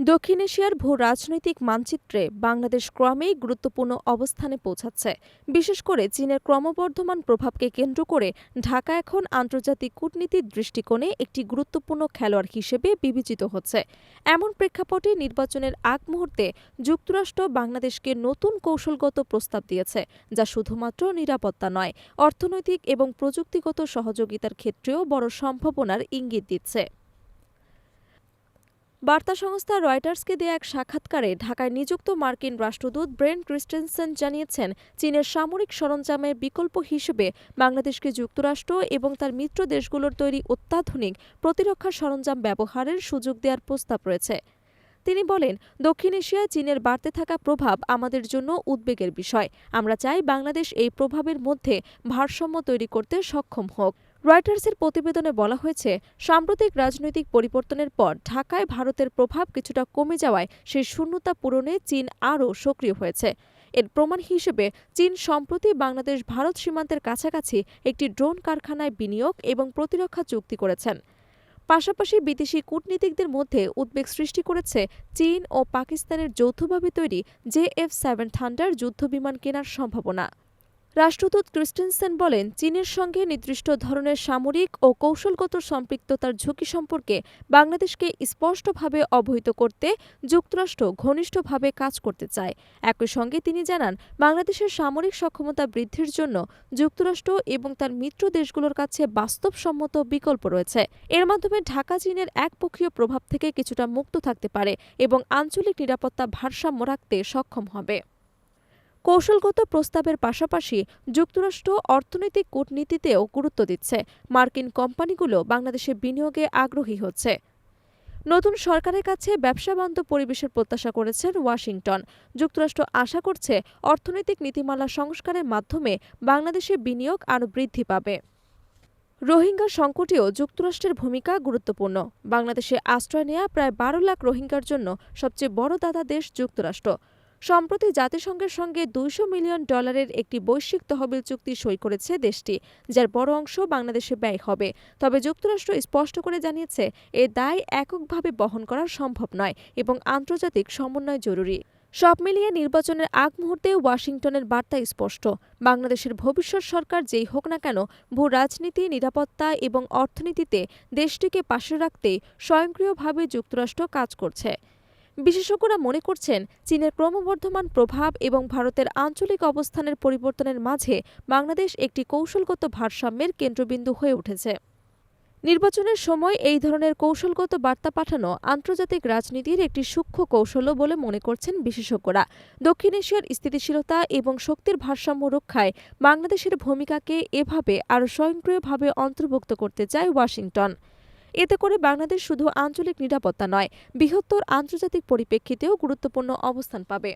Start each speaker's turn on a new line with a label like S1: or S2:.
S1: দক্ষিণ এশিয়ার ভূ রাজনৈতিক মানচিত্রে বাংলাদেশ ক্রমেই গুরুত্বপূর্ণ অবস্থানে পৌঁছাচ্ছে। বিশেষ করে চীনের ক্রমবর্ধমান প্রভাবকে কেন্দ্র করে ঢাকা এখন আন্তর্জাতিক কূটনীতির দৃষ্টিকোণে একটি গুরুত্বপূর্ণ খেলোয়াড় হিসেবে বিবেচিত হচ্ছে। এমন প্রেক্ষাপটে নির্বাচনের আগ মুহূর্তে যুক্তরাষ্ট্র বাংলাদেশকে নতুন কৌশলগত প্রস্তাব দিয়েছে, যা শুধুমাত্র নিরাপত্তা নয়, অর্থনৈতিক এবং প্রযুক্তিগত সহযোগিতার ক্ষেত্রেও বড় সম্ভাবনার ইঙ্গিত দিচ্ছে। বার্তা সংস্থা রয়টার্সকে দেয়া এক সাক্ষাৎকারে ঢাকায় নিযুক্ত মার্কিন রাষ্ট্রদূত ব্রেন্ট ক্রিস্টেনসেন জানিয়েছেন, চীনের সামরিক সরঞ্জামের বিকল্প হিসেবে বাংলাদেশকে যুক্তরাষ্ট্র এবং তার মিত্র দেশগুলোর তৈরি অত্যাধুনিক প্রতিরক্ষা সরঞ্জাম ব্যবহারের সুযোগ দেওয়ার প্রস্তাব রয়েছে। তিনি বলেন, দক্ষিণ এশিয়ায় চীনের বাড়তে থাকা প্রভাব আমাদের জন্য উদ্বেগের বিষয়। আমরা চাই বাংলাদেশ এই প্রভাবের মধ্যে ভারসাম্য তৈরি করতে সক্ষম হোক। রয়টার্সের প্রতিবেদনে বলা হয়েছে, সাম্প্রতিক রাজনৈতিক পরিবর্তনের পর ঢাকায় ভারতের প্রভাব কিছুটা কমে যাওয়ায় সেই শূন্যতা পূরণে চীন আরও সক্রিয় হয়েছে। এর প্রমাণ হিসেবে চীন সম্প্রতি বাংলাদেশ ভারত সীমান্তের কাছাকাছি একটি ড্রোন কারখানায় বিনিয়োগ এবং প্রতিরক্ষা চুক্তি করেছেন। পাশাপাশি বিদেশি কূটনীতিকদের মধ্যে উদ্বেগ সৃষ্টি করেছে চীন ও পাকিস্তানের যৌথভাবে তৈরি JF-7 থান্ডার যুদ্ধবিমান কেনার সম্ভাবনা। রাষ্ট্রদূত ক্রিস্টেনসেন বলেন, চীনের সঙ্গে নির্দিষ্ট ধরনের সামরিক ও কৌশলগত সম্পৃক্ততার ঝুঁকি সম্পর্কে বাংলাদেশকে স্পষ্টভাবে অবহিত করতে যুক্তরাষ্ট্র ঘনিষ্ঠভাবে কাজ করতে চায়। একই সঙ্গে তিনি জানান, বাংলাদেশের সামরিক সক্ষমতা বৃদ্ধির জন্য যুক্তরাষ্ট্র এবং তার মিত্র দেশগুলোর কাছে বাস্তবসম্মত বিকল্প রয়েছে। এর মাধ্যমে ঢাকা চীনের একপক্ষীয় প্রভাব থেকে কিছুটা মুক্ত থাকতে পারে এবং আঞ্চলিক নিরাপত্তা ভারসাম্য রাখতে সক্ষম হবে। কৌশলগত প্রস্তাবের পাশাপাশি যুক্তরাষ্ট্র অর্থনৈতিক কূটনীতিতেও গুরুত্ব দিচ্ছে। মার্কিন কোম্পানিগুলো বাংলাদেশে বিনিয়োগে আগ্রহী হচ্ছে। নতুন সরকারের কাছে ব্যবসাবান্ধব পরিবেশের প্রত্যাশা করেছেন ওয়াশিংটন। যুক্তরাষ্ট্র আশা করছে, অর্থনৈতিক নীতিমালা সংস্কারের মাধ্যমে বাংলাদেশে বিনিয়োগ আরও বৃদ্ধি পাবে। রোহিঙ্গা সংকটেও যুক্তরাষ্ট্রের ভূমিকা গুরুত্বপূর্ণ। বাংলাদেশে আশ্রয় নেওয়া প্রায় ১২ লাখ রোহিঙ্গার জন্য সবচেয়ে বড় দাতা দেশ যুক্তরাষ্ট্র। সম্প্রতি জাতিসংঘের সঙ্গে $২০০ মিলিয়ন একটি বৈশ্বিক তহবিল চুক্তি সই করেছে দেশটি, যার বড় অংশ বাংলাদেশে ব্যয় হবে। তবে যুক্তরাষ্ট্র স্পষ্ট করে জানিয়েছে, এ দায় এককভাবে বহন করা সম্ভব নয় এবং আন্তর্জাতিক সমন্বয় জরুরি। সব মিলিয়ে নির্বাচনের আগ মুহূর্তে ওয়াশিংটনের বার্তা স্পষ্ট, বাংলাদেশের ভবিষ্যৎ সরকার যেই হোক না কেন, ভূ রাজনীতি, নিরাপত্তা এবং অর্থনীতিতে দেশটিকে পাশে রাখতেই স্বয়ংক্রিয়ভাবে যুক্তরাষ্ট্র কাজ করছে। বিশেষজ্ঞরা মনে করছেন, চীনের ক্রমবর্ধমান প্রভাব এবং ভারতের আঞ্চলিক অবস্থানের পরিবর্তনের মাঝে বাংলাদেশ একটি কৌশলগত ভারসাম্যের কেন্দ্রবিন্দু হয়ে উঠেছে। নির্বাচনের সময় এই ধরনের কৌশলগত বার্তা পাঠানো আন্তর্জাতিক রাজনীতির একটি সূক্ষ্ম কৌশলও বলে মনে করছেন বিশেষজ্ঞরা। দক্ষিণ এশিয়ার স্থিতিশীলতা এবং শক্তির ভারসাম্য রক্ষায় বাংলাদেশের ভূমিকাকে এভাবে আরও স্বয়ংক্রিয়ভাবে অন্তর্ভুক্ত করতে চায় ওয়াশিংটন। এতে করে বাংলাদেশ শুধু আঞ্চলিক নিরাপত্তা নয়, বৃহত্তর আন্তর্জাতিক পরিপ্রেক্ষিতেও গুরুত্বপূর্ণ অবস্থান পাবে।